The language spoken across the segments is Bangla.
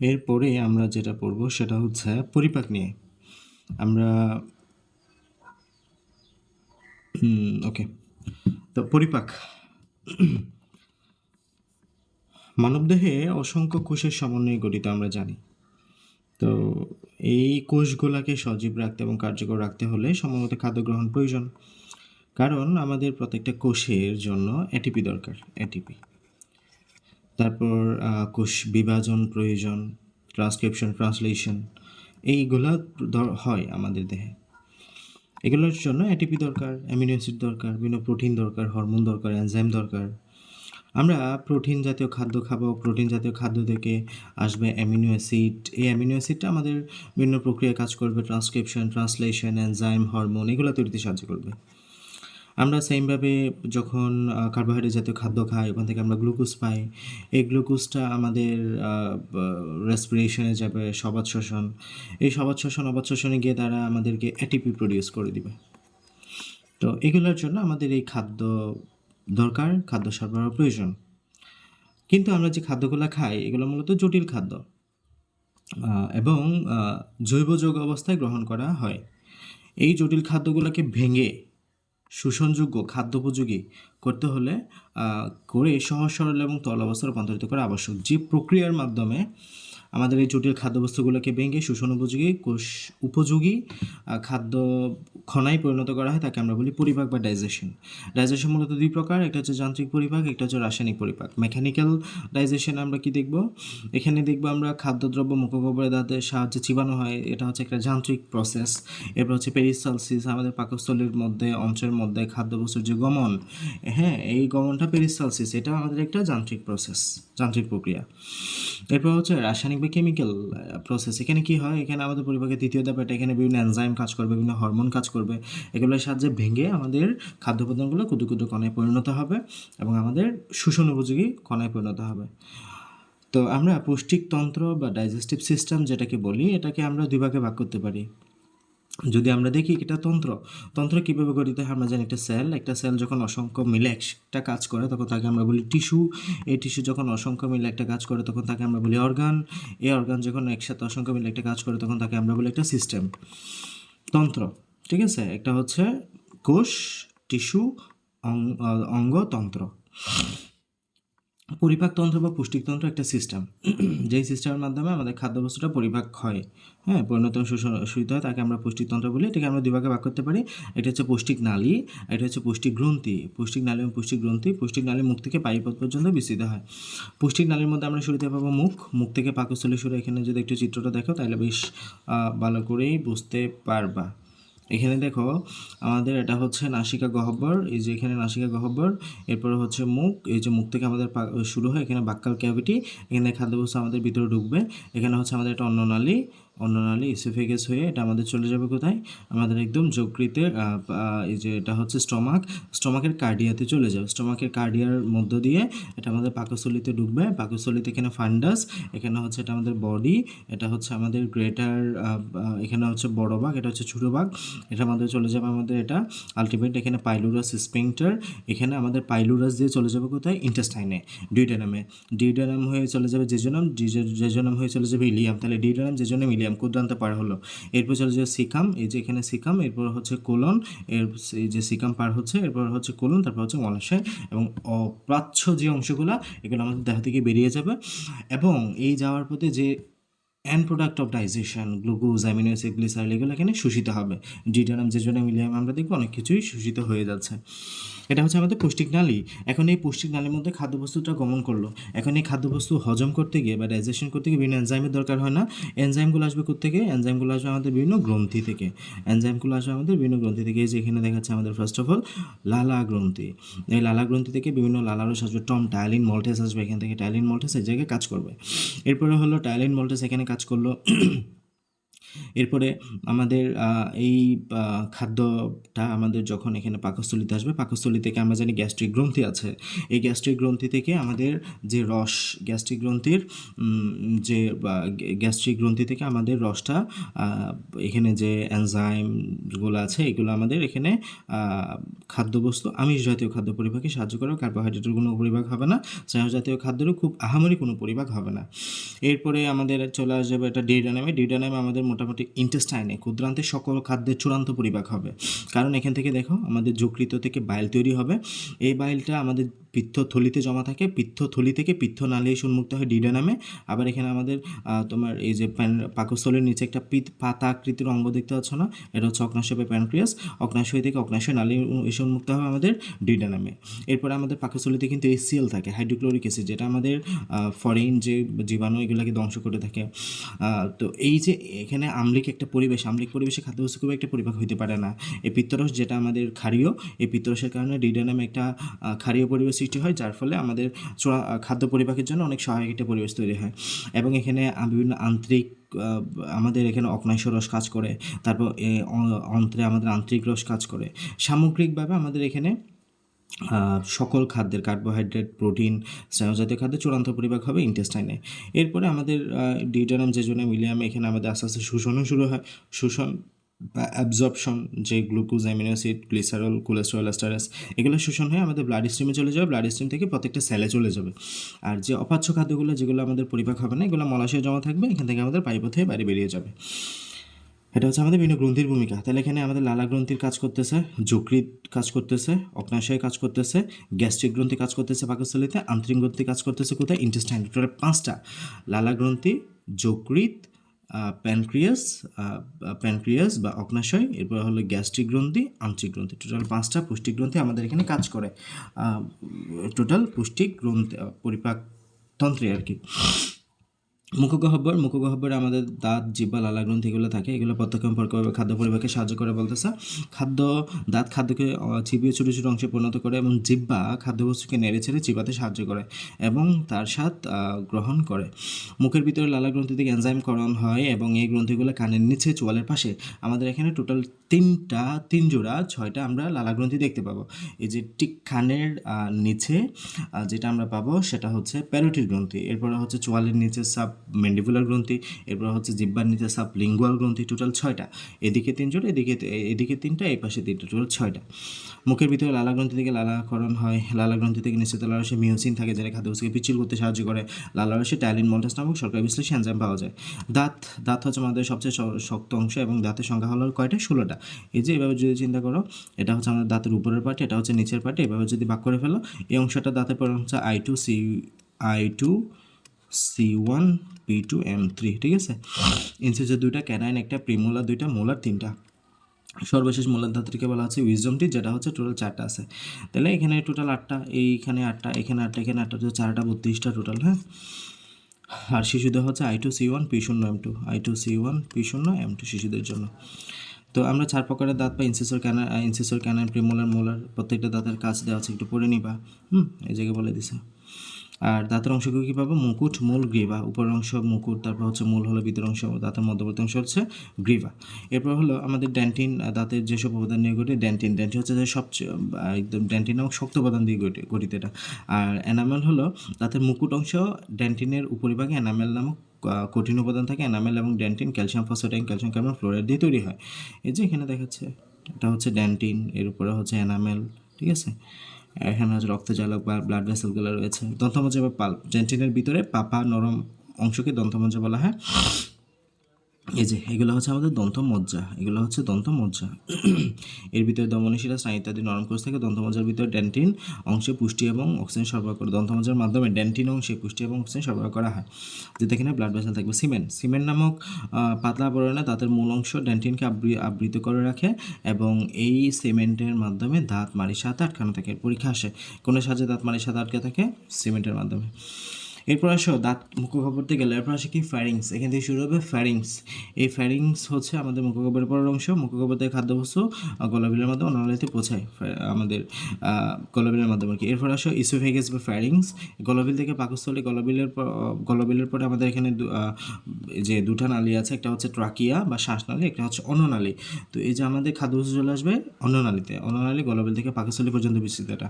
এরপরে আমরা যেটা পড়ব সেটা হচ্ছে পরিপাক নিয়ে। আমরা ওকে, তো পরিপাক। মানবদেহে অসংখ্য কোষের সমন্বয়ে গঠিত আমরা জানি। তো এই কোষগুলাকে সজীব রাখতে এবং কার্যকর রাখতে হলে সময়মতো খাদ্য গ্রহণ প্রয়োজন। কারণ আমাদের প্রত্যেকটা কোষের জন্য এটিপি দরকার, এটিপি। তারপর কোষ বিভাজন প্রয়োজন, ট্রান্সক্রিপশন, ট্রান্সলেশন, এইগুলা হয় আমাদের দেহে। এগুলোর জন্য এটিপি দরকার, অ্যামিনো অ্যাসিড দরকার, বিভিন্ন প্রোটিন দরকার, হরমোন দরকার, এনজাইম দরকার। আমরা প্রোটিন জাতীয় খাদ্য খাবো, প্রোটিন জাতীয় খাদ্য থেকে আসবে অ্যামিনো অ্যাসিড। এই অ্যামিনো অ্যাসিডটা আমাদের বিভিন্ন প্রক্রিয়ায় কাজ করবে, ট্রান্সক্রিপশন, ট্রান্সলেশন, এনজাইম, হরমোন, এগুলো তৈরিতে সাহায্য করবে। আমরা সেমভাবে যখন কার্বোহাইড্রেট জাতীয় খাদ্য খাই, ওখান থেকে আমরা গ্লুকোজ পাই। এই গ্লুকোজটা আমাদের রেসপিরেশনে যাবে, সবাত শ্বসন। এই সবাত শ্বসন, অবাত শ্বসনে গিয়ে তারা আমাদেরকে এটিপি প্রডিউস করে দিবে। তো এগুলোর জন্য আমাদের এই খাদ্য দরকার, খাদ্য সরবরাহ প্রয়োজন। কিন্তু আমরা যে খাদ্যগুলো খাই এগুলো মূলত জটিল খাদ্য এবং জৈব যৌগ অবস্থায় গ্রহণ করা হয়। এই জটিল খাদ্যগুলোকে ভেঙে শোষণযোগ্য, খাদ্যোপযোগী করতে হলে করে সহজ সরল এবং তরল অবস্থায় রূপান্তরিত করা আবশ্যক। যে প্রক্রিয়ার মাধ্যমে আমাদের এই জটিল খাদ্যবস্তুগুলোকে ভেঙে শোষণ উপযোগী, কোষ উপযোগী খাদ্য খনায় পরিণত করা হয়, তাকে আমরা বলি পরিপাক বা ডাইজেশন। ডাইজেশন মূলত দুই প্রকার, একটা হচ্ছে যান্ত্রিক পরিপাক, একটা হচ্ছে রাসায়নিক পরিপাক। মেকানিক্যাল ডাইজেশন আমরা কি দেখব? এখানে দেখব আমরা খাদ্যদ্রব্য মুখগহ্বরে দাঁতের সাহায্যে চিবানো হয়, এটা হচ্ছে একটা যান্ত্রিক প্রসেস। এরপর হচ্ছে পেরিস্টালসিস, আমাদের পাকস্থলীর মধ্যে, অঞ্চলের মধ্যে খাদ্যবস্তুর যে গমন, হ্যাঁ, এই গমনটা পেরিস্টালসিস, এটা আমাদের একটা যান্ত্রিক প্রসেস, যান্ত্রিক প্রক্রিয়া। এরপর হচ্ছে রাসায়নিক বা কেমিক্যাল প্রসেস। এখানে কি হয়? এখানে আমাদের পরিপাকের তৃতীয় ধাপ, এটা এখানে বিভিন্ন এনজাইম কাজ করবে, বিভিন্ন হরমোন কাজ করবে। এগুলোর সাহায্যে ভেঙে আমাদের খাদ্য উপাদানগুলো ক্ষুদ্র ক্ষুদ্র কণায় পরিণত হবে এবং আমাদের শোষণ উপযোগী কণায় পরিণত হবে। তো আমরা পৌষ্টিকতন্ত্র বা ডাইজেস্টিভ সিস্টেম যেটাকে বলি, এটাকে আমরা দুই ভাগে ভাগ করতে পারি। যদি আমরা দেখি এটা তন্ত্র কীভাবে গঠিত হয়, আমরা জানি একটা সেল যখন অসংখ্য মিলে একটা কাজ করে তখন তাকে আমরা বলি টিস্যু। এই টিস্যু যখন অসংখ্য মিলে একটা কাজ করে তখন তাকে আমরা বলি অর্গান। এই অর্গান যখন একসাথে অসংখ্য মিলে একটা কাজ করে তখন তাকে আমরা বলি একটা সিস্টেম, তন্ত্র। ঠিক আছে, একটা হচ্ছে কোষ, টিস্যু, অঙ্গ, তন্ত্র। পরিপাকতন্ত্র বা পুষ্টিকতন্ত্র একটা সিস্টেম, যেই সিস্টেমের মাধ্যমে আমাদের খাদ্যবস্তুটা পরিপাক হয়, হ্যাঁ, পরিণত শোষিত হয়, তাকে আমরা পুষ্টিকতন্ত্র বলি। এটাকে আমরা দুই ভাগে ভাগ করতে পারি। এটা হচ্ছে পৌষ্টিক নালী, এটা হচ্ছে পৌষ্টিক গ্রন্থি। পৌষ্টিক নালী এবং পৌষ্টিক গ্রন্থি, পৌষ্টিক নালী মুখ থেকে পায়ুপথ পর্যন্ত বিস্তৃত হয়। পৌষ্টিক নালীর মধ্যে আমরা শুরুতে পাবো মুখ থেকে পাকস্থলী শুরু। এখানে যদি একটু চিত্রটা দেখো তাহলে বেশ ভালো করেই বুঝতে পারবা। এখানে দেখো আমাদের এটা হচ্ছে নাসিকা গহ্বর, এই যে এখানে নাসিকা গহ্বর, এরপরে হচ্ছে মুখ, এই যে মুখ থেকে আমাদের শুরু হয়, এখানে বাক্কাল ক্যাভিটি, এখানে খাদ্যবস্তু আমাদের ভিতরে ঢুকবে। এখানে হচ্ছে আমাদের একটা অন্ননালী ইসোফেগাস হয়ে এটা আমাদের চলে যাবে কোথায়? আমাদের একদম যকৃতে, এই যে এটা হচ্ছে স্টমাকের কার্ডিয়াতে চলে যাবে। স্টমাকের কার্ডিয়ার মধ্য দিয়ে এটা আমাদের পাকস্থলীতে ঢুকবে। পাকস্থলীতে এখানে ফান্ডাস, এখানে হচ্ছে এটা আমাদের বডি, এটা হচ্ছে আমাদের গ্রেটার, এখানে হচ্ছে বড় ভাগ, এটা হচ্ছে ছোটো ভাগ, এটা আমাদের চলে যাবে আমাদের এটা আলটিমেট এখানে পাইলুরাস স্পিংটার। এখানে আমাদের পাইলুরাস দিয়ে চলে যাবে কোথায়? ইন্টেস্টাইনে, ডিউডেনাম হয়ে চলে যাবে জেজুনাম, জেজুনাম হয়ে চলে যাবে ইলিয়াম। তাহলে ডিউডেনাম, জেজুনাম, ইলিয়াম ক্ষুদ্রান্ত পার হলো। এরপর চলে যাবে সিকাম, এই যে এখানে সিকাম, এরপর হচ্ছে কোলন, এই যে সিকাম পার হচ্ছে, এরপর হচ্ছে কোলন, তারপর হচ্ছে মলাশয় এবং অপ্রাচ্য যে অংশগুলো, এগুলো আমাদের দেহ থেকে বেরিয়ে যাবে। এবং এই যাওয়ার পথে যে and product of digestion, glucose, amino acid, glycerol, এগুলো এখানে শোষিত হবে। ডিউটেনাম, জেজুনাম, ইলিয়াম আমরা দেখবো অনেক কিছুই শোষিত হয়ে যাচ্ছে। এটা হচ্ছে আমাদের পৌষ্টিক নালী। এখন এই পৌষ্টিক নালীর মধ্যে খাদ্যবস্তুটা গমন করলো। এখন এই খাদ্যবস্তু হজম করতে গিয়ে বা ডাইজেশন করতে গিয়ে বিভিন্ন এনজাইমের দরকার হয় না? এনজাইমগুলো আসবে কোত্থেকে? এনজাইমগুলো আসবে আমাদের বিভিন্ন গ্রন্থি থেকে। এই যে এখানে দেখাচ্ছে আমাদের ফার্স্ট অফ অল লালা গ্রন্থি। এই লালা গ্রন্থি থেকে বিভিন্ন লালারস আসবে, টায়ালিন মল্টেস আসবে, এখান থেকে টায়ালিন মল্টেস এই জায়গায় কাজ করবে। এরপরে হলো টায়ালিন মল্টেস এখানে কাজ করলো, এরপরে আমাদের এই খাদ্যটা আমাদের যখন এখানে পাকস্থলিতে আসবে, পাকস্থলী থেকে আমরা জানি গ্যাস্ট্রিক গ্রন্থি আছে। এই গ্যাস্ট্রিক গ্রন্থি থেকে আমাদের যে রস, গ্যাস্ট্রিক গ্রন্থির যে গ্যাস্ট্রিক গ্রন্থি থেকে আমাদের রসটা এখানে যে এনজাইমগুলো আছে এগুলো আমাদের এখানে খাদ্যবস্তু আমিষ জাতীয় খাদ্য পরিপাকে সাহায্য করে। কার্বোহাইড্রেটের কোনো পরিপাক হবে না, স্নেহ জাতীয় খাদ্যেরও খুব আহামরি কোনো পরিপাক হবে না। এরপরে আমাদের চলে আসবে এটা ডিউওডেনামে। ডিউওডেনামে আমাদের মোটামুটি ইন্টেস্টাইনে ক্ষুদ্রান্তে সকল খাদ্যের চূড়ান্ত পরিপাক হবে, কারণ এখান থেকে দেখো আমাদের যকৃত থেকে বাইল তৈরি হবে। এই বাইলটা আমাদের পিত্তথলিতে জমা থাকে, পিত্তথলি থেকে পিত্তনালী এসে উন্মুক্ত হয় ডিউওডেনামে। আবার এখানে আমাদের তোমার এই যে পাকস্থলীর নিচে একটা পাতা আকৃতির অঙ্গ দেখতে পাচ্ছ না, এটা হচ্ছে অগ্ন্যাশয় বা প্যানক্রিয়াস। অগ্ন্যাশয় থেকে অগ্ন্যাশয় নালী এসে উন্মুক্ত হবে আমাদের ডিউওডেনামে। এরপরে আমাদের পাকস্থলীতে কিন্তু HCl থাকে, হাইড্রোক্লোরিক অ্যাসিড, যেটা আমাদের ফরেন যে জীবাণু এগুলোকে ধ্বংস করে থাকে। তো এই যে এখানে আম্লিক একটা পরিবেশ, আম্লিক পরিবেশে খাদ্যবস্তু খুব একটা পরিপাক হইতে পারে না। এই পিত্তরস যেটা আমাদের ক্ষারীয়, এই পিত্তরসের কারণে ডিউওডেনামে একটা ক্ষারীয় পরিবেশ সৃষ্টি হয়, যার ফলে আমাদের খাদ্য পরিপাকের জন্য অনেক সহায়ক একটা পরিবেশ তৈরি হয়। এবং এখানে বিভিন্ন আন্তরিক আমাদের এখানে অগ্ন্যাশয় রস কাজ করে, তারপর অন্ত্রে আমাদের আন্তরিক রস কাজ করে। সামগ্রিকভাবে আমাদের এখানে সকল খাদ্যের কার্বোহাইড্রেট, প্রোটিন, স্নেহজাতীয় খাদ্যের চূড়ান্ত পরিপাক হবে ইন্টেস্টাইনে। এরপরে আমাদের ডিউওডেনাম, জেজুনাম, ইলিয়াম, এখানে আমাদের আস্তে আস্তে শোষণও শুরু হয়। শোষণ বা অ্যাবজর্পশন, যে glucose, amino acid, glycerol, cholesterol, esterase, এগুলো শোষণ হয়ে আমাদের ব্লাড স্ট্রিমে চলে যাবে, ব্লাড স্ট্রিম থেকে প্রত্যেকটা সেলে চলে যাবে। আর যে অপাচ্য খাদ্যগুলো যেগুলো আমাদের পরিপাক হবে না, এগুলো মলাশয়ে জমা থাকবে, এখান থেকে আমাদের পায়ুপথে বাইরে বেরিয়ে যাবে। এটা হচ্ছে আমাদের বিভিন্ন গ্রন্থির ভূমিকা। তাহলে এখানে আমাদের লালা গ্রন্থির কাজ করতেছে, যকৃৎ কাজ করতেছে, অগ্ন্যাশয় কাজ করতেছে, গ্যাস্ট্রিক গ্রন্থি কাজ করতেছে পাকস্থলীতে, আন্তরিক গ্রন্থি কাজ করতেছে কোথায়, ইন্টেস্টাইন। টোটাল 5টা: লালা গ্রন্থি, যকৃৎ, প্যানক্রিয়াস, প্যানক্রিয়াস বা অগ্ন্যাশয়, এরপর হলো গ্যাস্ট্রিক গ্রন্থি, আন্তরিক গ্রন্থি। টোটাল 5টা পুষ্টিক গ্রন্থি আমাদের এখানে কাজ করে। টোটাল পুষ্টিক গ্রন্থি পরিপাক তন্ত্রে আর কি। মুখগহ্বরে আমাদের দাঁত, জিহ্বা, লালা গ্রন্থি এগুলো থাকে, এগুলো প্রত্যক্ষম পরোক্ষভাবে খাদ্য পরিপাকে সাহায্য করে বলতেছে। দাঁত খাদ্যকে চিবিয়ে ছোটো ছোটো অংশে পরিণত করে, এবং জিহ্বা খাদ্যবস্তুকে নেড়ে ছেড়ে চিবাতে সাহায্য করে এবং তার স্বাদ গ্রহণ করে। মুখের ভিতরে লালা গ্রন্থি থেকে এনজাইমকরণ হয়, এবং এই গ্রন্থিগুলো কানের নিচে চোয়ালের পাশে। আমাদের এখানে টোটাল 3 জোড়া 6টা আমরা লালা গ্রন্থি দেখতে পাবো। এই যে ঠিক কানের নিচে যেটা আমরা পাবো সেটা হচ্ছে প্যারোটিড গ্রন্থি, এরপরে হচ্ছে চোয়ালের নিচে সাব ম্যান্ডিবুলার গ্রন্থি, এরপর হচ্ছে জিহ্বার নিচে সাব লিঙ্গুয়াল গ্রন্থি। টোটাল 6টা, এদিকে 3 জোড়া, এদিকে 3টা, এই পাশে 3টা, টোটাল 6টা। মুখের ভিতরে লালা গ্রন্থি থেকে লালাকরণ হয়। লালা গ্রন্থি থেকে নিশ্চিত লালারসে মিওসিন থাকে, যেটা খাদ্যবস্তুকে পিচ্ছিল করতে সাহায্য করে। লালারসে টাইলিন মল্টাস নামক শর্করা বিশ্লেষী এনজাইম পাওয়া যায়। দাঁত হচ্ছে আমাদের সবচেয়ে শক্ত অংশ, এবং দাঁতের সংখ্যা হলো কয়টা, 16টা। এই যে এভাবে যদি চিন্তা করো, এটা হচ্ছে আমাদের দাঁতের উপরের পার্ট, এটা হচ্ছে নিচের পার্ট, এভাবে যদি ভাগ করে ফেলো, এই অংশটা দাঁতের পর হচ্ছে I2C1 P2 M3, ঠিক আছে। ইনসিসের 2টা, ক্যানাইন 1টা, প্রিমোলার 2টা, মোলার 3টা। সর্বশেষ মোলার ধাতুটিকে বলা হচ্ছে উইজডমটি, যেটা হচ্ছে টোটাল 4টা আছে। তাহলে এখানে টোটাল 8টা, এইখানে 8টা, এখানে 8টা, এখানে 8টা, 4টা 32টা টোটাল, হ্যাঁ। আর শিশুদের হচ্ছে I2C1 P0 M2, I2C1 P0 M2 শিশুদের জন্য। তো আমরা 4 প্রকারের দাঁত পাই, ইনসিসর, ক্যানাইন, প্রিমোলার, মোলার। প্রত্যেকটা দাঁতের কাজ দেওয়া আছে, একটু পড়ে নিবা। এই জায়গায় বলে দিছে। আর দাঁতের অংশগুলো কী পাবো, মুকুট, মূল, গ্রীবা। উপরের অংশ মুকুট, তারপর হচ্ছে মূল হলো ভিতর অংশ, দাঁতের মধ্যবর্তী অংশ হচ্ছে গ্রীবা। এরপর হলো আমাদের ডেন্টিন, দাঁতের যেসব উপাদান নিয়ে গঠিত, ডেন্টিন হচ্ছে যে সবচেয়ে একদম ডেন্টিন নামক শক্ত উপাদান দিয়ে গঠিত এটা। আর এনামেল হলো দাঁতের মুকুট অংশ, ডেন্টিনের উপরিভাগে এনামেল নামক কঠিন উপাদান থাকে। এনামেল এবং dentine calcium phosphate, calcium carbon fluoride দিয়ে তৈরি হয়। এই যে এখানে দেখাচ্ছে, এটা হচ্ছে ডেন্টিন, এর উপরে হচ্ছে এনামেল, ঠিক আছে। এখানে হচ্ছে রক্তজালক বা ব্লাড ভেসেলগুলো রয়েছে। দন্তমজ্জা বা পাল্প, ডেন্টিনের ভিতরে পাপা নরম অংশকে দন্তমজ্জা বলা হয়। এই যে এগুলো হচ্ছে আমাদের দন্তমজ্জা, এগুলো হচ্ছে দন্তমজ্জা। এর ভিতরে ধমনীশিরা, স্নায়ু ইত্যাদি নরম কোষ থেকে। দন্তমজ্জার ভিতরে ডেন্টিন অংশে পুষ্টি এবং অক্সিজেন সরবরাহ করে। দন্তমজ্জার মাধ্যমে ডেন্টিন অংশে পুষ্টি এবং অক্সিজেন সরবরাহ করা হয়, যেটা এখানে ব্লাড ভেসেল থাকবে। সিমেন্ট নামক পাতলা আবরণে দাঁতের মূল অংশ ডেন্টিনকে আবৃত করে রাখে, এবং এই সিমেন্টের মাধ্যমে দাঁত মাড়ির সাথে আটকানো থাকে। পরীক্ষা আসে কোনের সাহায্যে দাঁত মাড়ির সাথে আটকে থাকে, সিমেন্টের মাধ্যমে। এরপর আসো দাঁত মুখগহ্বরতে গেলে এরপর আসে কি ফ্যারিংস, এখান থেকে শুরু হবে ফ্যারিংস। এই ফ্যারিংস হচ্ছে আমাদের মুখগহ্বরের পরের অংশ, মুখগহ্বর থেকে খাদ্যবস্তু গলাবিলের মাধ্যমে অন্ননালীতে পৌঁছায় আমাদের গলাবিলের মাধ্যমে কি। এরপর আসো ইসোফেগাস বা ফ্যারিংস, গলাবিল থেকে পাকস্থলী, গলাবিলের পরে আমাদের এখানে যে দুটা নালী আছে, একটা হচ্ছে ট্রাকিয়া বা শ্বাসনালী, একটা হচ্ছে অন্ননালী। তো এই যে আমাদের খাদ্যবস্তু চলে আসবে অন্ননালীতে, অন্ননালী গলাবিল থেকে পাকস্থলী পর্যন্ত বিস্তৃত। এটা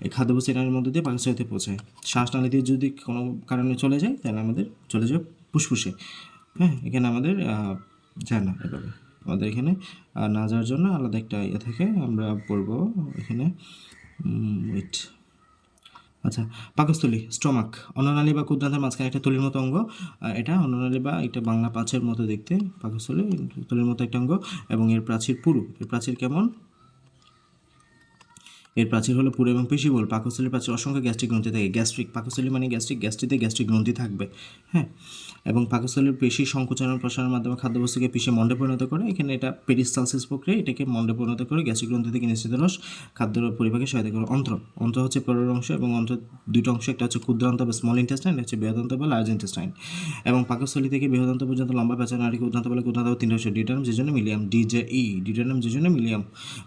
এই খাদ্যবস্তু এটার মধ্যে দিয়ে পাকস্থলীতে পৌঁছায়। শ্বাসনালীতে যদি কোনো কারণে চলে যায় তাহলে আমাদের চলে যাবে ফুসফুসে। হ্যাঁ, এখানে আমাদের যায় না এভাবে, আমাদের এখানে না যাওয়ার জন্য আলাদা একটা ইয়ে থাকে, আমরা পড়বো এখানে ওয়েট। আচ্ছা, পাকস্থলী স্টমাক, অন্ননালী বা ক্ষুদ্রান্তের মাঝখানে একটা থলির মতো অঙ্গ, এটা অন্ননালী বা এটা বাংলা পাঁচের মতো দেখতে, পাকস্থলী থলির মতো একটা অঙ্গ, এবং এর প্রাচীর পুরু। এর প্রাচীর কেমন? এর প্রাচীর হলো পুরু এবং পেশিবহুল। পাকস্থলীর প্রাচীর অসংখ্য গ্যাস্ট্রিক গ্রন্থি থাকে। গ্যাস্ট্রিক, পাকস্থলী মানে গ্যাস্ট্রিক, গ্যাস্ট্রিতে গ্যাস্ট্রিক গ্রন্থি থাকবে। হ্যাঁ, এবং পাকস্থলীর পেশি সংকোচন প্রসারণের মাধ্যমে খাদ্যবস্তুকে পিষে মণ্ডে পরিণত করে। এখানে এটা পেরিস্টালসিস প্রক্রিয়া, এটাকে মণ্ডে পরিণত করে গ্যাস্ট্রিক গ্রন্থি থেকে নিঃসৃত রস খাদ্য পরিপাকে সহায়তা করে। অন্ত্র, অন্ত্র হচ্ছে পরের অংশ, এবং অন্ত্র দুটো অংশ, একটা হচ্ছে ক্ষুদ্রান্ত বা স্মল ইন্টেস্টাইন, একটা হচ্ছে বৃহদান্ত বা লার্জ ইন্টেস্টাইন। এবং পাকস্থলী থেকে বৃহদান্ত পর্যন্ত লম্বা পেঁচা নাড়িকে উদ্দান্ত বলে। ক্ষুদ্রান্ত তিনটা অংশ, duodenum, jejunum, ileum. Duodenum, jejunum, ileum.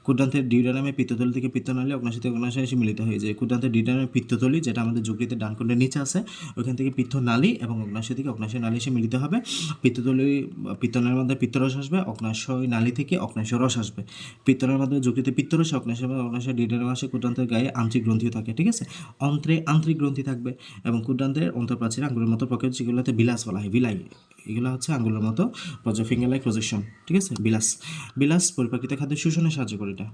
ক্ষুদ্রান্তের ডিউডেনামে পিত্তথলি থেকে পিত্তনালী, অগ্নাশয় থেকে অগ্নাশয়ে এসে মিলিত হয়ে যায়। ক্ষুদ্রান্তের ডিউডেনামে পিত্তথলি, যেটা আমাদের যকৃতের ডান কোণের নিচে আছে, ওইখান থেকে পিত্তনালী এবং অগ্নাশয় থেকে অগ্নাশয় নালী এসে মিলিত হবে। পিত্তনালীর মধ্যে পিত্তরস আসবে, অগ্নাশয় নালী থেকে অগ্নাশয় রস আসবে। পিত্তনালীর মধ্যে যকৃতে পিত্তরস, অগ্নাশয় ডিউডেনাম আসে। ক্ষুদ্রান্তের গায়ে আন্তরিক গ্রন্থিও থাকে, ঠিক আছে, অন্ত্রে আন্তরিক গ্রন্থি থাকবে। এবং ক্ষুদ্রান্তের অন্তঃপ্রাচীর আঙ্গুলের মতো প্রকৃতি, যেগুলোতে বিলাস বলা হয়, বিলাই, এগুলো হচ্ছে আঙ্গুলের মতো ফিঙ্গার লাইক প্রজেকশন, ঠিক আছে। বিলাস পরিপাকৃত খাদ্য শোষণে সাহায্য করে এটা।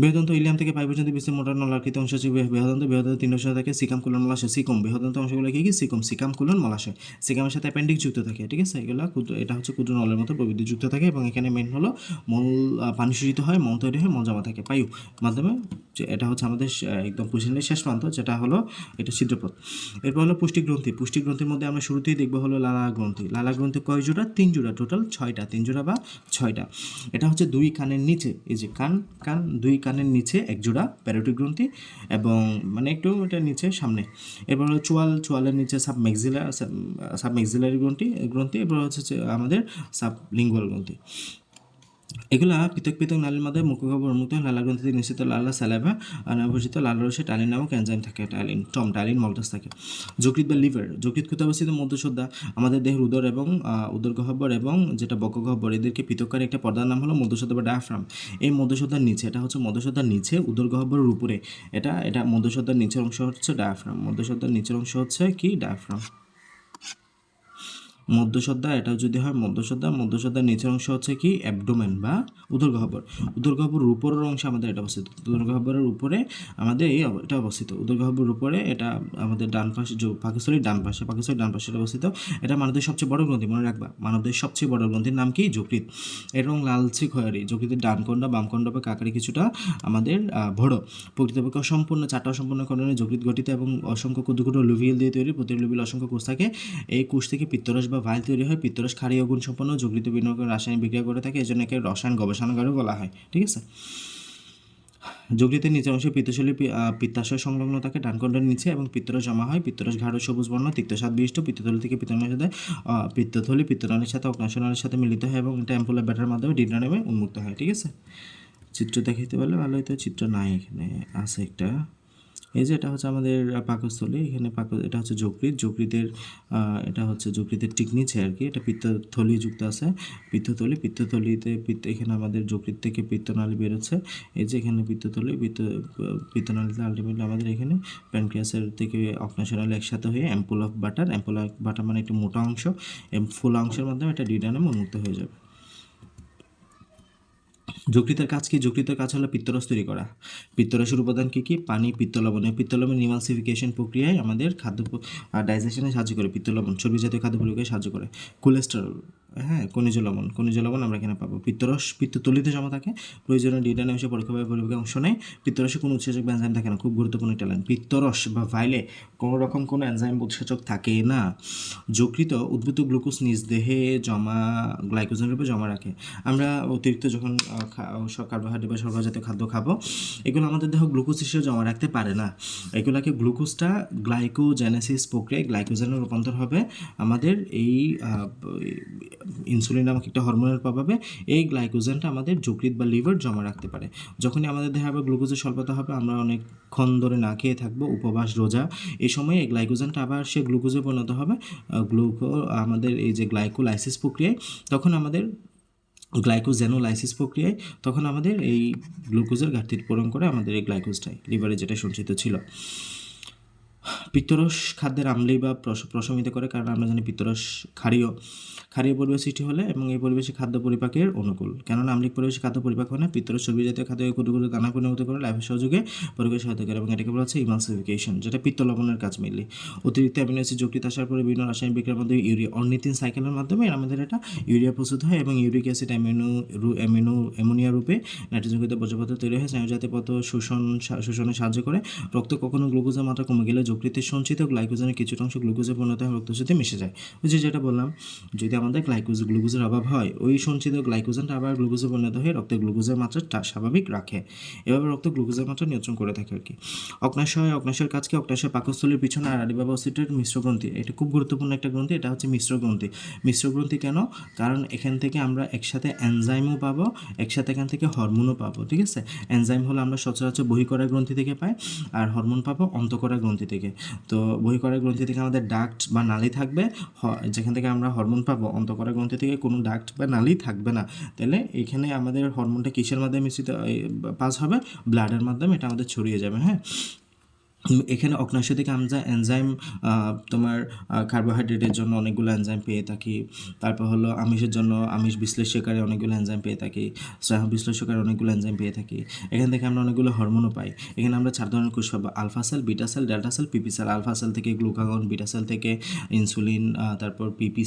বৃহদন্ত ইলিয়াম থেকে পাই পর্যন্ত বিশ্বের মোটা নলাকৃত অংশ হচ্ছে বৃহদন্ত তিন অংশ থাকে, সিকাম কুলন মলাশয়, সিকম। বৃহদন্ত অংশগুলো কি সিকাম কুলন মলাশয়। সিকামের সাথে অ্যাপেন্ডিক্স যুক্ত থাকে, ঠিক আছে। এগুলো এটা হচ্ছে ক্ষুদ্র নলের মতো প্রবৃদ্ধি যুক্ত থাকে, এবং এখানে মেন হলো মল পানি শোষিত হয়, মল তৈরি হয়, মল জমা থাকে পায়ু মাধ্যমে। এটা হচ্ছে আমাদের একদম পুষ্টির শেষ প্রান্ত, যেটা হলো এটা ছিদ্রপথ। এরপর হলো পুষ্টি গ্রন্থি। পুষ্টি গ্রন্থির মধ্যে আমরা শুরুতেই দেখবো হলো লালা গ্রন্থি। লালা গ্রন্থি কয় জোড়া? 3 জোড়া, টোটাল 6টা, 3 জোড়া বা 6টা। এটা হচ্ছে দুই কানের নিচে, এই যে দুই কানের নিচে এক জোড়া প্যারোটিড গ্রন্থি, এবং মানে একটু এটা নিচে সামনে। এরপর হলো চোয়ালের নিচে সাবমেক্সিলারি গ্রন্থি। এরপর হচ্ছে আমাদের সাবলিঙ্গুয়াল গ্রন্থি। এগুলা পৃথক পৃথক নালীর মধ্যে মুখগহ্বর উন্মুক্ত লালা গ্রন্থিতে নিশ্চিত লালা স্যালাইভা অনাবশ্যিত লালা রসে টালিন নামক এনজাইম থাকে, টালিন মল্টাস থাকে। যকৃৎ বা লিভার, যকৃৎ কোথায় অবস্থিত? মধ্যসজ্জা। আমাদের দেহের উদর এবং উদরগহ্বর এবং যেটা বক্ষগহ্বর, এদেরকে পৃথককারী একটা পর্দার নাম হলো মধ্যসজ্জা বা ডায়াফ্রাম। এই মধ্যসজ্জার নিচে, এটা হচ্ছে মধ্যসজ্জার নিচে উদরগহ্বরের উপরে, এটা মধ্যসজ্জার নিচের অংশ হচ্ছে ডায়াফ্রাম। মধ্যসজ্জার নিচের অংশ হচ্ছে কি? ডায়াফ্রাম। মধ্যসজ্জা, এটা যদি হয় মধ্যসজ্জার নিচের অংশ হচ্ছে কি? অ্যাবডোমেন বা উদরগহ্বর। উদরগহ্বরের উপরের অংশে আমাদের এটা অবস্থিত। উদরগহ্বরের উপরে আমাদের এটা অবস্থিত। উদরগহ্বরের উপরে এটা আমাদের ডান পাশে, পাকস্থলীর ডান পাশে এটা অবস্থিত। এটা মানবদের সবচেয়ে বড় গ্রন্থি, মনে রাখবা, মানবদের সবচেয়ে বড় গ্রন্থির নাম কি? যকৃৎ। এবং লালচে খয়েরি, যকৃতের ডান কোণ বাম কোণ বা কাকারি কিছুটা আমাদের বড়। প্রকৃতপক্ষে অসম্পূর্ণ, 4টা অসম্পূর্ণ খণ্ডনে যকৃৎ গঠিত এবং অসংখ্য ক্ষুদ্র ক্ষুদ্র লুভিয়েল দিয়ে তৈরি। প্রতি লুভিল অসংখ্য কোষ থাকে। এই কোষ থেকে পিত্তরস বা ভাইল তৈরি হয়। পিত্তরস ক্ষারীয় গুণ সম্পন্ন, যকৃতে বিভিন্ন রাসায়নিক বিক্রিয়া করে থাকে, এজন্য একে রসায়ন গবেষণাগারও বলা হয়, ঠিক আছে। যকৃতের নিচের অংশে পিত্তাশয় সংলগ্ন থাকে ডান কোণের নিচে, এবং পিত্তরস জমা হয়। পিত্তরস গাঢ় সবুজ বর্ণ, তিক্তস্বাদ বিশিষ্ট। পিত্তথলি থেকে পিত্তনালীর সাথে অগ্নাশয় নালীর সাথে মিলিত হয়, এবং এটা অ্যাম্পুলার ব্যাটার মাধ্যমে ডিউডেনামে উন্মুক্ত হয়, ঠিক আছে। চিত্র দেখাইতে পারলে ভালো হতো, চিত্র নাই, এখানে আছে একটা। এই যে এটা হচ্ছে আমাদের পাকস্থলী, এখানে এটা হচ্ছে যকৃতের এটা হচ্ছে যকৃতের ঠিক নিচে আর কি, এটা পিত্তথলি যুক্ত আছে। পিত্তথলিতে এখানে আমাদের যকৃত থেকে পিত্তনালী বেরোচ্ছে। এই যে এখানে পিত্তনালীতে আলটিমেটলি আমাদের এখানে প্যানক্রিয়াসের থেকে অগ্নাশয় নালী একসাথে হয়ে অ্যাম্পুল অফ বাটার মানে একটু মোটা অংশ, ফোলা অংশের মাধ্যমে এটা ডিউডেনামে উন্মুক্ত হয়ে যাবে। যকৃতের কাজ কি? যকৃতের কাজ হলো পিত্তরস তৈরি করা। পিত্তরসের উপাদান কি কি? পানি, পিত্তলবণ। পিত্তলবণ ইমালসিফিকেশন প্রক্রিয়ায় আমাদের খাদ্য ডাইজেশনে সাহায্য করে। পিত্তলবণ চর্বি জাতীয় খাদ্য পরিপাকে সাহায্য করে। কোলেস্টেরল, হ্যাঁ, খনিজ লবণ আমরা এখানে পাবো। পিত্তরস পিত্তথলিতে জমা থাকে, প্রয়োজনীয় ডিএনএ পরীক্ষায় অংশ নেয়। পিত্তরসে কোনো উৎসেচক বা এনজাইম থাকে না, খুব গুরুত্বপূর্ণ একটা লাইন। পিত্তরস বা ভাইলে কোনো রকম কোনো এনজাইম উৎসেচক থাকে না। যকৃত উদ্ভূত গ্লুকোজ নিজ দেহে গ্লাইকোজেন রূপে জমা রাখে। আমরা অতিরিক্ত যখন কার্বোহাইড্রেট বা শর্করা জাতীয় খাদ্য খাবো, এগুলো আমাদের দেহ গ্লুকোজ হিসেবে জমা রাখতে পারে না। এগুলোকে গ্লুকোজটা গ্লাইকোজেনেসিস প্রক্রিয়ায় গ্লাইকোজেনের রূপান্তর হবে আমাদের এই ইনসুলিন নামক একটা হরমোনের প্রভাবে। এই গ্লাইকোজেনটা আমাদের যকৃৎ বা লিভার জমা রাখতে পারে। যখনই আমাদের দেহে আবার গ্লুকোজের স্বল্পতা হবে, আমরা অনেকক্ষণ ধরে না খেয়ে থাকবো, উপবাস, রোজা, এই সময় এই গ্লাইকোজেনটা আবার সে গ্লুকোজে পরিণত হবে। আমাদের এই যে গ্লাইকোলাইসিস প্রক্রিয়ায়, তখন আমাদের গ্লাইকোজেনোলাইসিস প্রক্রিয়ায় তখন আমাদের এই গ্লুকোজের ঘাটতি পূরণ করে আমাদের এই গ্লাইকোজটাই লিভারে যেটা সঞ্চিত ছিল। পিত্তরস খাদ্যের আমলি বা প্রশমিত করে, কারণ আমরা জানি পিত্তরস ক্ষারীয় পরিবেশ সৃষ্টি হলে এবং এই পরিবেশে খাদ্য পরিপাকের অনুকূল। কেননা আম্লিক পরিবেশে খাদ্য পরিপাক হয় না, পিত্তরস চর্বি জাতীয় খাদ্যকে কুটুকুটু দানা পরিণত করে লাইফের সহযোগে পরিবেশ সহায়তা করে, এবং এটাকে বলা হচ্ছে ইমালসিফিকেশন, যেটা পিত্ত লবণের কাজ মিললি। অতিরিক্ত অ্যামিনো অ্যাসিড যকৃত আসার পরে বিভিন্ন রাসায়নিক বিক্রিয়ার মধ্যে ইউরিয়া অর্নিথিন সাইকেলের মাধ্যমে আমাদের এটা ইউরিয়া প্রস্তুত হয় এবং ইউরিক অ্যাসিড অ্যামোনিয়া রূপে নাইট্রোজেনযুক্ত বর্জ্যপদার্থ তৈরি হয়। স্নায়ুজাত পদার্থ শোষণে সাহায্য করে। রক্ত কখনো গ্লুকোজের মাত্রা কমে গেলে যকৃতের সঞ্চিত গ্লাইকোজেনের কিছুটা অংশ গ্লুকোজে পরিণত হয়, রক্তের সাথে মিশে যায়। ওই যেটা বললাম, যদি আমাদের গ্লুকোজের অভাব হয়, ওই সঞ্চিত গ্লাইকোজেনটা আবার গ্লুকোজে পরিণত হয়ে রক্তে গ্লুকোজের মাত্রা স্বাভাবিক রাখে। এভাবে রক্ত গ্লুকোজের মাত্রা নিয়ন্ত্রণ করে থাকে আর কি। অগ্নাশয়ের কাজকে অগ্নাশয় পাকস্থলীর পিছনে আড়াআড়িভাবে অবস্থিত মিশ্র গ্রন্থি। এটা খুব গুরুত্বপূর্ণ একটা গ্রন্থি, এটা হচ্ছে মিশ্র গ্রন্থি। মিশ্র গ্রন্থি কেন? কারণ এখান থেকে আমরা একসাথে এনজাইমও পাবো, একসাথে এখান থেকে হরমোনও পাবো। ঠিক আছে, এনজাইম হলো আমরা সচরাচর বহিঃকরা গ্রন্থি থেকে পাই, আর হরমোন পাবো অন্তঃকরা গ্রন্থি থেকে। তো বহিঃকরা গ্রন্থি থেকে আমাদের ডাক্ট বা নালী থাকবে, যেখান থেকে আমরা হরমোন পাবো। অন্তঃকরা গ্রন্থি থেকে কোনো ডাক্ট বা নালী থাকবে না। তাহলে এখানে আমাদের হরমোনটা কিসের মাধ্যমে মিশ্রিত পাস হবে? ব্লাডের মাধ্যমে এটা আমাদের ছড়িয়ে যাবে। হ্যাঁ, এখানে অগ্নাশয় থেকে আমরা এনজাইম তোমার কার্বোহাইড্রেটের জন্য অনেকগুলো এনজাইম পেয়ে থাকি। তারপর হলো আমিষের জন্য আমিষ বিশ্লেষকারে অনেকগুলো এনজাইম পেয়ে থাকি, স্নেহ বিশ্লেষকারে অনেকগুলো এনজাইম পেয়ে থাকি। এখান থেকে আমরা অনেকগুলো হরমোনও পাই। এখানে আমরা 4 ধরনের কোষ পাবো: alpha cell, beta cell, delta cell, PP cell. Alpha cell থেকে গ্লুকাগন, বিটা সেল থেকে ইনসুলিন, তারপর পিপি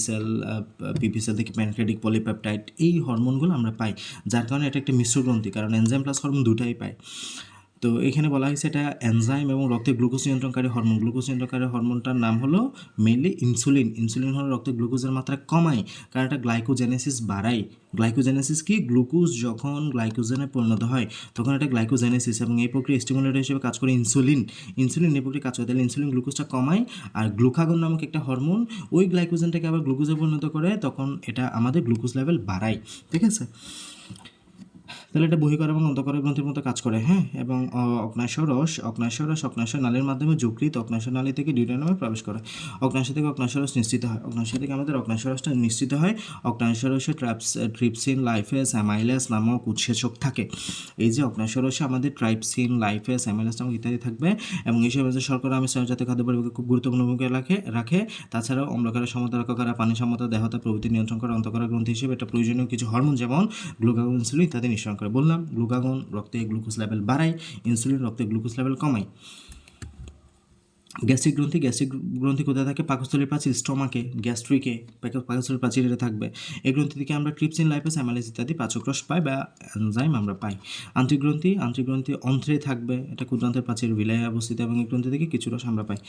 সেল থেকে প্যানক্রিয়াটিক পলিপেপটাইড। এই হরমোনগুলো আমরা পাই, যার কারণে এটা একটা মিশ্র গ্রন্থি, কারণ এনজাইম প্লাস হরমোন দুটাই পাই। তো এখানে বলা হয়েছে এটা এনজাইম এবং রক্তে গ্লুকোজ নিয়ন্ত্রণকারী হরমোন। গ্লুকোজ নিয়ন্ত্রণকারী হরমোনটার নাম হলো মেনলি ইনসুলিন। ইনসুলিন হলো রক্তে গ্লুকোজের মাত্রা কমায়, কারণ এটা গ্লাইকোজেনেসিস বাড়ায়। গ্লাইকোজেনেসিস কি? গ্লুকোজ যখন গ্লাইকোজেনে পরিণত হয় তখন এটা গ্লাইকোজেনেসিস, এবং এই প্রক্রিয়া স্টিমুলেটর হিসেবে কাজ করে ইনসুলিন। এই প্রক্রিয়া কাজ করে, তাহলে ইনসুলিন গ্লুকোজটা কমায়, আর গ্লুকাগন নামক একটা হরমোন ওই গ্লাইকোজেনটাকে আবার গ্লুকোজে পরিণত করে, তখন এটা আমাদের গ্লুকোজ লেভেল বাড়ায়। ঠিক আছে, তাহলে এটা বহিঃকরা এবং অন্তঃকরা গ্রন্থির মতো কাজ করে। হ্যাঁ, এবং অগ্নাশয় নালীর মাধ্যমে যকৃৎ অগ্নাশয় নালী থেকে ডিউটেনামে প্রবেশ করে। অগ্নাশয় থেকে অগ্নাশয়রস নিশ্চিত হয়। অগ্নাশয় থেকে আমাদের অগ্নাশয়রসটা নিশ্চিত হয়। অগ্নাশয়রসে ট্রিপসিন, লাইফেজ, অ্যামাইলেজ নামক উৎসেচক থাকে। এই যে অগ্নাশয়রসে আমাদের ট্রাইপসিন, লাইফেজ, অ্যামাইলেজ নামক ইত্যাদি থাকবে, এবং এইসব শর্করা আমিষ জাতীয় খাদ্য পরিপাকে খুব গুরুত্বপূর্ণ ভূমিকা রাখে। তাছাড়াও অম্লকারের সমতা রক্ষা করা, পানি সমতা, দেহতা প্রভৃতি নিয়ন্ত্রণ করা অন্তঃকরা গ্রন্থি হিসেবে এটা প্রয়োজনীয় কিছু হরমোন যেমন গ্লুকাগন, ইনসুলিন ইত্যাদি নিঃসরণ করে। বললাম, গ্লুকাগন রক্তে গ্লুকোজ লেভেল বাড়ায়, ইনসুলিন রক্তে গ্লুকোজ লেভেল কমায়। গ্যাস্ট্রিক গ্রন্থি কোথায় থাকে? পাকস্থলীর প্রাচীর, স্টমাকে, গ্যাস্ট্রিকে পাকস্থলীর প্রাচীরে থাকবে। এই গ্রন্থি থেকে আমরা ট্রিপসিন, লাইপেজ, অ্যামাইলেজ ইত্যাদি পাচক রস পাই বা এনজাইম আমরা পাই। আন্তরিক গ্রন্থি অন্ত্রে থাকবে, এটা ক্ষুদ্রান্তের প্রাচীর ভিলায় অবস্থিত, এবং এই গ্রন্থি থেকে কিছু রস আমরা পাই।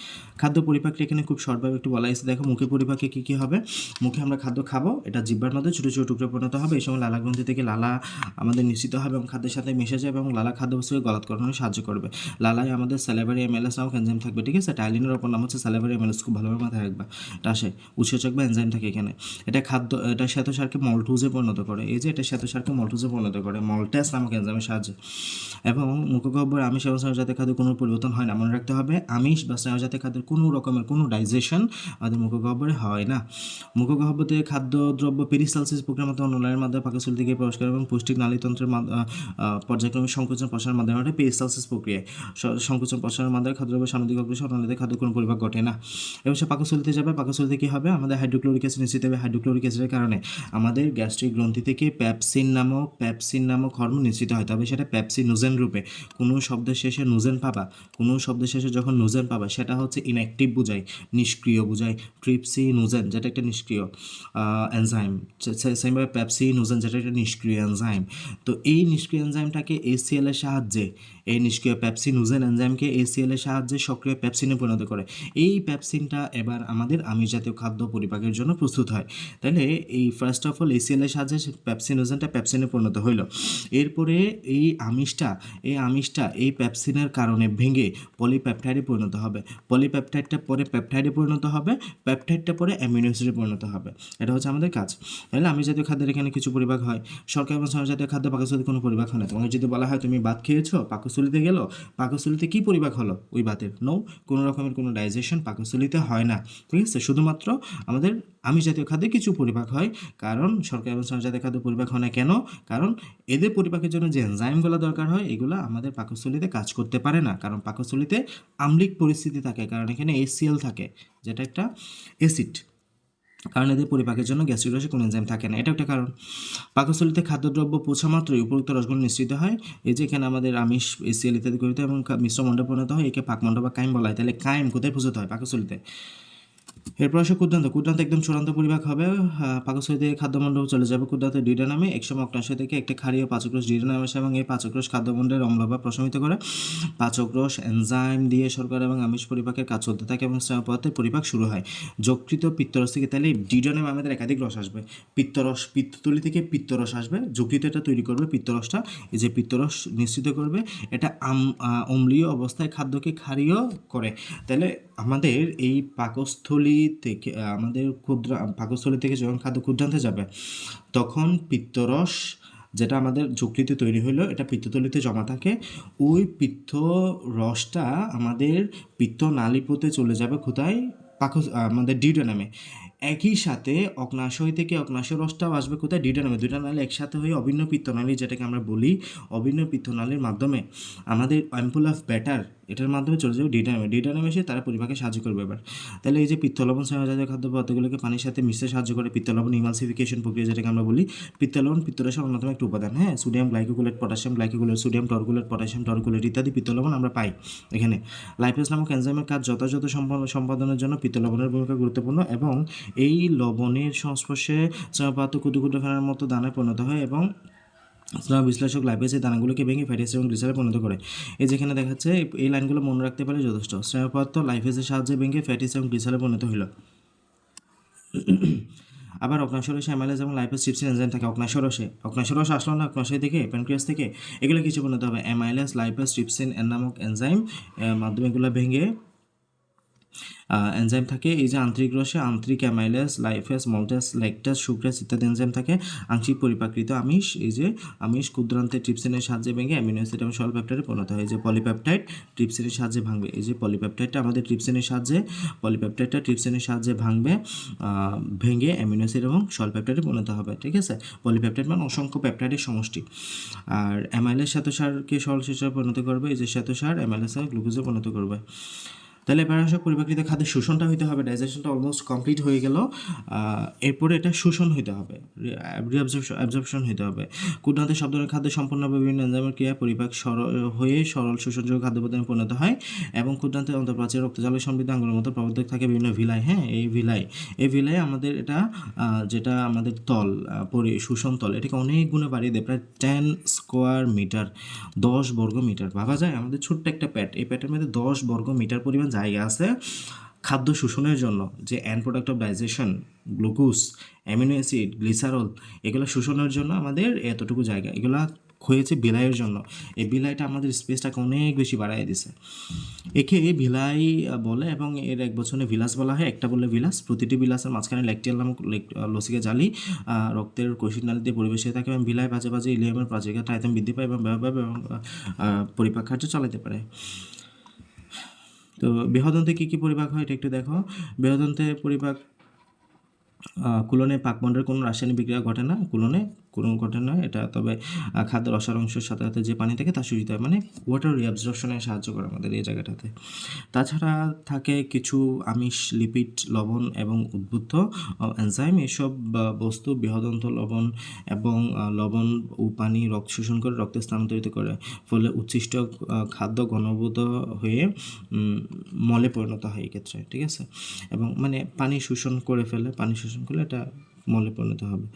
খাদ্য পরিপাকটা এখানে খুব শর্টভাবে একটু বলা হয়েছে। দেখো, মুখে পরিপাকে কী কী হবে? মুখে আমরা খাদ্য খাবো, এটা জিহ্বার মধ্যে ছোটো ছোটো টুকরো পরিণত হবে। এই সময় লালা গ্রন্থি থেকে লালা আমাদের নিশ্চিত হবে এবং খাদ্যের সাথে মিশে যাবে, এবং লালা খাদ্যবস্তুকে গলাৎকরণে সাহায্য করবে। লালায় আমাদের স্যালাইভারি অ্যামাইলেজ নামক এনজাইম থাকবে। ঠিক আছে, টাইলিনের অপর নাম হচ্ছে স্যালাইভারি অ্যামাইলেজ, খুব ভালোভাবে মাথায় রাখবা। এটা আসে উৎসেচক বা এনজাইম থাকে এখানে। এটা শ্বেতসারকে মল্টুজে পরিণত করে। এই যে এটা শ্বেতসারকে মল্টুজে পরিণত করে মল্টেস নামক এনজাইমের সাহায্যে। এবং মুখগহ্বরে আমিষ এবং স্নেহজাতীয় খাদ্যের কোনো পরিবর্তন হয় না। মনে রাখতে হবে, আমিষ বা স্নেহজাতীয় খাদ্যের কোনো রকমের কোনো ডাইজেশন আমাদের মুখগহ্বরে হয় না। মুখগহ্বর থেকে খাদ্যদ্রব্য পেরিস্টালসিস প্রক্রিয়ার মাধ্যমে নলার মাধ্যমে পাকস্থলী থেকে প্রবেশ করে এবং পৌষ্টিক নালীতন্ত্রের পর্যায়ক্রমিক সংকোচন প্রসারের মাধ্যমে পেরিস্টালসিস প্রক্রিয়ায় সংকোচন প্রসারের মাধ্যমে খাদ্যদ্রব্য সামুদ্রিক অগ্রসর সমন্বিত খাদ্য কোনো পরিপাক ঘটে না। এবং সে পাকস্থলীতে যাবে, পাকস্থলীতে কী হবে, আমাদের হাইড্রোক্লোরিক অ্যাসিড নিশ্চিত হবে। হাইড্রোক্লোরিক অ্যাসিডের কারণে আমাদের গ্যাস্ট্রিক গ্রন্থি থেকে পেপসিন নামক হরমোন নিশ্চিত হয়, তবে সেটা পেপসিনোজেন রূপে। কোনো শব্দের শেষে নোজেন পাবা, কোনো শব্দের শেষে যখন নোজেন পাবা সেটা হচ্ছে ইনঅ্যাক্টিভ বোঝায়, নিষ্ক্রিয় বোঝায়। ট্রিপসিনোজেন যেটা একটা নিষ্ক্রিয় এনজাইম, সেমভাবে পেপসিনোজেন যেটা একটা নিষ্ক্রিয় এনজাইম। তো এই নিষ্ক্রিয় এনজাইমটাকে ACL এর সাহায্যে, এই নিষ্ক্রিয় পেপসিনোজেন এনজাইমকে ACL এর সাহায্যে সক্রিয় পেপসিনে পরিণত করে। এই পেপসিনটা এবার আমাদের আমিষ জাতীয় খাদ্য পরিপাকের জন্য প্রস্তুত হয়। তাহলে এই ফার্স্ট অফ অল ACL এর সাহায্যে পেপসিনোজেনটা পেপসিনে পরিণত হইল। এরপরে এই আমিষটা এই পেপসিনের কারণে ভেঙে পলিপেপটাইডে পরিণত হবে। পলিপেপটাইডটা পরে পেপটাইডে পরিণত হবে, পেপটাইডটা পরে অ্যামিনো অ্যাসিডে পরিণত হবে। এটা হচ্ছে আমাদের কাজ। তাহলে আমিষ জাতীয় খাদ্যের এখানে কিছু পরিপাক হয়। শর্করা এবং স্নেহ জাতীয় খাদ্য পাকস্থলীতে কোনো পরিপাক হয় না। তোমাকে যদি বলা হয় তুমি ভাত খেয়েছো, পাকস্থলীতে গেল, পাকস্থলীতে কী পরিপাক হলো ওই ভাতের? নো, কোনো রকমের কোনো ডাইজেশন পাকস্থলীতে হয় না। ঠিক আছে, শুধুমাত্র আমাদের আমিষ জাতীয় খাদ্যে কিছু পরিপাক হয়। কারণ শর্করা এবং স্নেহ জাতীয় খাদ্য পরিপাক হয় না কেন? কারণ এদের পরিপাকের জন্য যে এনজাইমগুলো দরকার হয় এগুলো আমাদের পাকস্থলীতে কাজ করতে পারে না, কারণ পাকস্থলীতে আম্লিক পরিস্থিতি থাকে, কারণ এখানে HCl থাকে যেটা একটা অ্যাসিড, কারণ এদের পরিপাকের জন্য গ্যাস্ট্রিক রসে কোনো এনজাইম থাকে না, এটা একটা কারণ। পাকস্থলীতে খাদ্যদ্রব্য পৌঁছা মাত্রই উপযুক্ত রসগুলো নিঃসৃত হয়। এই যে এখানে আমাদের আমিষ HCl ইত্যাদি গঠিত এবং মিশ্র মণ্ডে পরিণত হয়, একে পাকমণ্ড বা কাইম বলা হয়। তাহলে কাইম কোথায় পৌঁছাতে হয়? পাকস্থলীতে। এরপর আসে ক্ষুদ্রান্ত একদম চূড়ান্ত পরিপাক হবে। পাকস্থলী থেকে খাদ্যমণ্ডল চলে যাবে ক্ষুদ্রান্ত ডিডানামে। একসময় অগ্নাশয় থেকে একটি ক্ষারীয় পাচকরস ডিডানামে আসে এবং এই পাচকরস খাদ্যমণ্ডলের অম্লভাব প্রশমিত করে। পাচকরস এনজাইম দিয়ে শর্করা এবং আমিষ পরিপাকের কাজ চলতে থাকে এবং স্নেহ পদার্থের পরিপাক শুরু হয় যকৃত পিত্তরস থেকে। তাহলে ডিডানামে আমাদের একাধিক রস আসবে। পিত্তথলি থেকে পিত্তরস আসবে, যকৃত এটা তৈরি করবে পিত্তরসটা, এই যে পিত্তরস নিশ্চিত করবে, এটা অম্লীয় অবস্থায় খাদ্যকে ক্ষারীয় করে। তাহলে আমাদের এই পাকস্থলী থেকে পাকস্থলী থেকে যখন খাদ্য ক্ষুদ্রান্তে যাবে তখন পিত্তরস যেটা আমাদের যকৃতে তৈরি হলো এটা পিত্তথলিতে জমা থাকে। ওই পিত্ত রসটা আমাদের পিত্তনালীপথে চলে যাবে কোথায়? আমাদের ডিউডেনামে। একই সাথে অগ্নাশয় থেকে অগ্নাশয় রসটাও আসবে কোথায়? ডিউডেনামে। দুইটা নালী একসাথে হয়ে অভিন্ন পিত্তনালী যেটাকে আমরা বলি, অভিন্ন পিত্তনালীর মাধ্যমে আমাদের অ্যাম্পুল অফ ব্যাটার এটার মাধ্যমে চলে যাবে ডিউডেনামে এসে তারা পরিপাকে সাহায্য করবে। এবার তাহলে এই যে পিত্তলবণ স্নেহজাতীয় খাদ্য পদার্থগুলোকে পানির সাথে মিশতে সাহায্য করে পিত্তলবণ ইমালসিফিকেশন প্রক্রিয়া যেটাকে আমরা বলি। পিত্তলবণ পিত্তরসের অন্যতম একটা উপাদান। হ্যাঁ, সোডিয়াম গ্লাইকোকুলেট, পটাশিয়াম গ্লাইকোকুলেট, সোডিয়াম টরকুলেট, পটাশিয়াম টরকুলেট ইত্যাদি পিত্তলবণ আমরা পাই এখানে। লাইপেজ নামক এনজাইমের কাজ যথাযথ সম্পাদনের জন্য পিত্তলবণের ভূমিকা গুরুত্বপূর্ণ এবং এই লবণের সংস্পর্শে স্নেহপদার্থ ক্ষুদ্র ক্ষুদ্র ফেনার মতো দানায় পরিণত হয় এবং স্নেহ বিশ্লেষক লাইপেজ এই দানাগুলোকে ভেঙে ফ্যাটি অ্যাসিড এবং গ্লিসারে পরিণত করে। এই যেখানে দেখাচ্ছে এই লাইনগুলো মনে রাখতে পারলে যথেষ্ট। স্নেহ পদার্থ লাইপেজের সাহায্যে ভেঙে ফ্যাটি অ্যাসিড এবং গ্লিসারে পরিণত হলো। আবার অগ্নাশয়রসে অ্যামাইলেজ এবং লাইপেজ ট্রিপসিন এনজাইম থাকে। অগ্নাশয়রস আসলো না অগ্নাশয় থেকে, প্যানক্রিয়াস থেকে, এগুলো কিছু পরিণত হবে অ্যামাইলেজ লাইপেজ ট্রিপসিন নামক এনজাইম মাধ্যমে এগুলো ভেঙে এনজাইম থাকে। এই যে আন্তরিক রসে আন্তরিক অ্যামাইলেজ, লাইফেজ, মল্টেস, ল্যাকটেজ, সুক্রেজ ইত্যাদি এনজাইম থাকে। আংশিক পরিপাকৃত আমিষ, এই যে আমিষ ক্ষুদ্রান্তে ট্রিপসিনের সাহায্যে ভেঙে অ্যামিনো অ্যাসিড এবং সল পেপটাইডে পরিণত হয়। এই যে পলিপেপটাইড ট্রিপসিনের সাহায্যে ভাঙবে, এই যে পলিপেপটাইডটা আমাদের ট্রিপসিনের সাহায্যে ভাঙবে, ভেঙে অ্যামিনো অ্যাসিড এবং সল পেপটাইডে পরিণত হবে। ঠিক আছে, পলিপেপটাইড মানে অসংখ্য পেপটাইডের সমষ্টি। আর অ্যামাইলেজ শ্বেতসারকে সরল হিসেবে পরিণত করবে, এই যে শ্বেতসার অ্যামাইলেজ গ্লুকোজে পরিণত করবে। তাহলে এবার আসলে পরিপাকৃত খাদ্যের শোষণটা হইতে হবে। ডাইজেশনটা অলমোস্ট কমপ্লিট হয়ে গেল, এরপরে এটা শোষণ হইতে হবে, অ্যাবজর্পশন হইতে হবে। ক্ষুদ্রান্তে সব ধরনের খাদ্য সম্পূর্ণভাবে বিভিন্ন এনজাইমের ক্রিয়া পরিপাক হয়ে সরল শোষণযোগ্য খাদ্য পদার্থে পরিণত হয় এবং ক্ষুদ্রান্তে অন্তঃপ্রাচীর রক্তজালে সমৃদ্ধ আঙ্গুলের মতো প্রবর্ধক থাকে বিভিন্ন ভিলাই। হ্যাঁ, এই ভিলাই আমাদের এটা যেটা আমাদের তল শোষণ তল, এটাকে অনেক গুণে বাড়িয়ে দেয়, প্রায় 10 স্কোয়ার মিটার, 10 বর্গ মিটার। ভাবা যায় আমাদের ছোট্ট একটা প্যাট, এই প্যাটের মধ্যে 10 বর্গ মিটার পরিমাণ জায়গা আছে খাদ্য শোষণের জন্য, যে and product of digestion, glucose, amino acid, glycerol, এগুলো শোষণের জন্য আমাদের এতটুকু জায়গা, এগুলা হয়েছে বিলাইয়ের জন্য। এই বিলাইটা আমাদের স্পেসটাকে অনেক বেশি বাড়াই দিছে, একে ভিলাই বলে এবং এর এক বছরে ভিলাস বলা হয়। একটা বললে ভিলাস, প্রতিটি ভিলাসের মাঝখানে ল্যাকটিয়াল নামক লসিকা জালি রক্তের কোষিক নালীতে পরিবেশিত থাকে এবং ভিলাই বাজে বাজে ইলিয়ামের প্রাচীরঘাত আয়তন বৃদ্ধি পায় এবং ব্যবহার এবং পরিপাক কার্য চালাতে পারে। তো বৃহদন্তে কী কী পরিপাক হয় এটা একটু দেখো। বৃহদন্তে পরিপাক কুলনে পাকমণ্ডলের কোনো রাসায়নিক বিক্রিয়া ঘটে না। কুলনে কোনো কঠিন নয় এটা, তবে খাদ্যের অসার অংশের সাথে সাথে যে পানি থাকে তা শোষিত হয়, মানে ওয়াটার রিঅ্যাবজর্পশনে সাহায্য করে আমাদের এই জায়গাটাতে। তাছাড়া থাকে কিছু আমিষ, লিপিড, লবণ এবং উদ্বুদ্ধ এনজাইম। এসব বস্তু বৃহদন্ত লবণ এবং লবণ ও পানি রক্ত শোষণ করে রক্তে স্থানান্তরিত করে, ফলে উচ্ছিষ্ট খাদ্য ঘনীভূত হয়ে মলে পরিণত হয় এক্ষেত্রে, ঠিক আছে। এবং মানে পানি শোষণ করে ফেলে, পানি শোষণ করলে এটা মলে পরিণত হবে।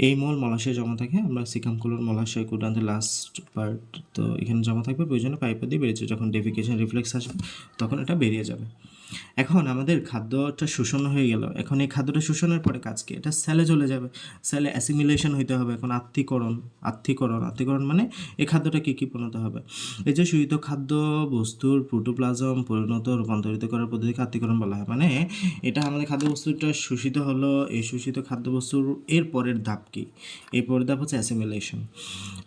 এই মল মলাশয়ে জমা থাকে, আমরা সিকাম কোলন মলাশয় কোডান্তে লাস্ট পার্ট, তো এখানে জমা থাকবে, প্রয়োজনে পাইপে দিয়ে বেরিয়েছে, যখন ডেফিকেশন রিফ্লেক্স আসবে তখন এটা বেরিয়ে যাবে। এখন আমাদের খাদ্যটা শোষণ হয়ে গেল, এখন এই খাদ্যটা শোষণের পরে কাজ কি, এটা সেলে চলে যাবে, সেলে অ্যাসিমিলেশন হইতে হবে। এখন আত্তীকরণ মানে এই খাদ্যটা কী পরিণত হবে, এই যে শোষিত খাদ্য বস্তুর প্রোটোপ্লাজম রূপান্তরিত করার পদ্ধতিকে আত্তীকরণ বলা হয়। মানে এটা আমাদের খাদ্যবস্তুটা শোষিত হলো, এই শোষিত খাদ্যবস্তুর এর পরের ধাপ কি, এই পরের ধাপ হচ্ছে অ্যাসিমিলেশন।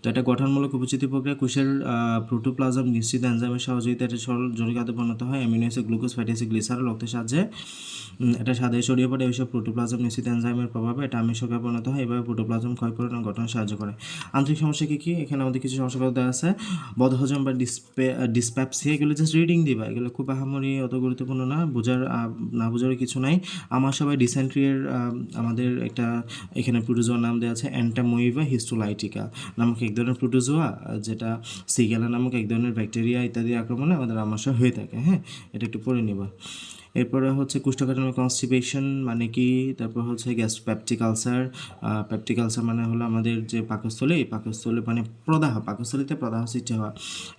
তো এটা গঠনমূলক উপস্থিতি প্রক্রিয়া, কোষের প্রোটোপ্লাজম নিশ্চিত এনজাইমের সহযোগিতা এটা সরল জৈবিক খাদ্যে পরিণত হয়। Amino acid, glucose, fatty acid, glycerol রক্তের সাহায্যে এটা সাদে ছড়িয়ে পড়ে, এইসব প্রোটোপ্লাজম নিশ্চিত এনজাইমের প্রভাবে এটা আমিষ শর্করায় পরিণত হয়। এভাবে প্রোটোপ্লাজম ক্ষয়পূরণ গঠনে সাহায্য করে। আন্তরিক সমস্যা কী, এখানে আমাদের কিছু সমস্যা দেওয়া আছে, বদহজম বা ডিসপ্যাপসিয়া, এগুলো জাস্ট রিডিং দিবা, এগুলো খুব আহামরি অত গুরুত্বপূর্ণ না, না বোঝার কিছু নাই। আমার সবাই ডিসেন্ট্রিয়ের আমাদের একটা এখানে প্রোটোজোয়ার নাম দেওয়া আছে অ্যান্টামোইভা হিস্টোলাইটিকা নামক এক ধরনের প্রোটোজোয়া, যেটা সিগেলা নামক এক ধরনের ব্যাকটেরিয়া ইত্যাদি আক্রমণে আমাদের আমাশয় হয়ে থাকে। হ্যাঁ, এটা একটু পড়ে নিবা। এরপরে হচ্ছে কোষ্ঠকাঠিন্য কনস্টিপেশন মানে কি, তারপর হচ্ছে পেপটিক আলসার। পেপটিক আলসার মানে হলো আমাদের যে পাকস্থলী মানে পাকস্থলীতে প্রদাহ সৃষ্টি হওয়া।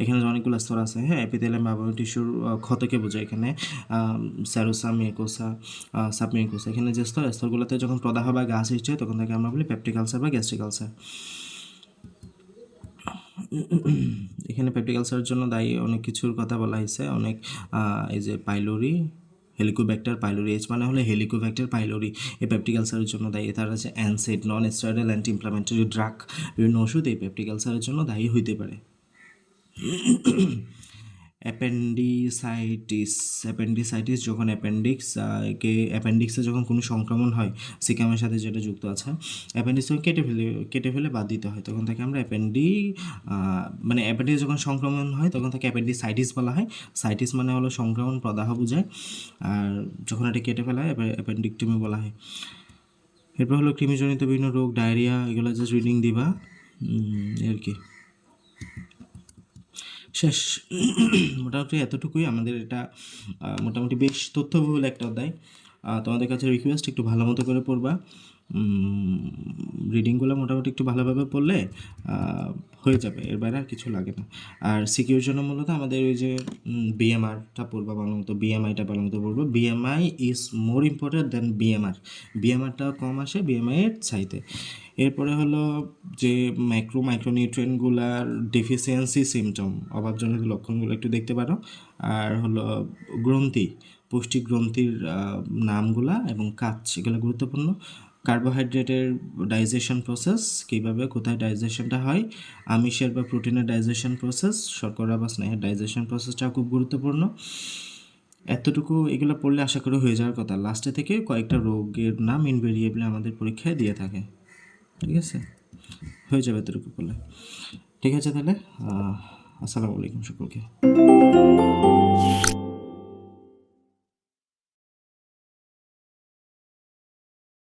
এখানে অনেকগুলো স্তর আছে, হ্যাঁ, এপিথেলিয়াম বা টিস্যুর ক্ষতকে বোঝায় এখানে, স্যারোসা, মিউকোসা, সাবমিউকোসা, এখানে যে স্তরগুলোতে যখন প্রদাহ বা ঘা সৃষ্টি হয় তখন তাকে আমরা বলি পেপটিক আলসার বা গ্যাস্ট্রিক আলসার। এখানে পেপটিক আলসারের জন্য দায়ী অনেক কিছুর কথা বলা হয়েছে, অনেক এই যে পাইলোরি, হেলিকোব্যাক্টার পাইলোরি, এইচ মানে হলো হেলিকোব্যাক্টার পাইলোরি, এই পেপটিক আলসারের জন্য দায়ী। তার আছে NSAID, non steroidal anti inflammatory drug, বিভিন্ন ওষুধ এই পেপটিক আলসারের জন্য দায়ী হইতে পারে। অ্যাপেন্ডিসাইটিস যখন অ্যাপেন্ডিক্সে যখন কোনো সংক্রমণ হয় সিকামের সাথে যেটা যুক্ত আছে, অ্যাপেন্ডিক্সকে কেটে ফেলে বাদ দিতে হয়, তখন তাকে আমরা মানে অ্যাপেন্ডিক্স যখন সংক্রমণ হয় তখন তাকে অ্যাপেন্ডিসাইটিস বলা হয়। সাইটিস মানে হলো সংক্রমণ, প্রদাহ বোঝায়, আর যখন এটা কেটে ফেলা হয় অ্যাপেন্ডিকটমি বলা হয়। এরপর হলো কৃমিজনিত বিভিন্ন রোগ, ডায়রিয়া, এগুলো জাস্ট রিডিং দিবা আর কি, শেষ। মোটামুটি এতটুকুই আমাদের এটা, মোটামুটি বেশ তথ্যবহুল একটা অধ্যায়। তোমাদের কাছে রিকোয়েস্ট একটু ভালো মতো করে পড়বা, রিডিংগুলো মোটামুটি একটু ভালোভাবে পড়লে হয়ে যাবে, এর বাইরে আর কিছু লাগে না। আর সিকিউর জন্য মূলত আমাদের ওই যে বিএমআরটা পড়বা ভালো মতো, বিএমআইটা ভালো মতো পড়বো। বিএমআই ইজ মোর ইম্পর্টেন্ট দেন বিএমআরটা কম আসে বিএমআইয়ের চাইতে। এরপরে হলো যে মাইক্রোনিউট্রিয়েন্টগুলার ডেফিসিয়েন্সি সিমটম, অভাবজনিত লক্ষণগুলো একটু দেখতে পারো। আর হলো গ্রন্থি, পুষ্টি গ্রন্থির নামগুলা এবং কাজ, এগুলো গুরুত্বপূর্ণ। কার্বোহাইড্রেটের ডাইজেশন প্রসেস, কীভাবে কোথায় ডাইজেশনটা হয়, আমিষের বা প্রোটিনের ডাইজেশন প্রসেস, শর্করা বা স্নেহের ডাইজেশন প্রসেসটা খুব গুরুত্বপূর্ণ। এতটুকু এগুলো পড়লে আশা করি হয়ে যাওয়ার কথা। লাস্টে থেকে কয়েকটা রোগের নাম ইনভেরিয়েবলি আমাদের পরীক্ষায় দিয়ে থাকে, ঠিক আছে, হয়ে যাবে এতটুকু পড়লে। ঠিক আছে তাহলে, আসসালামু আলাইকুম সকলকে।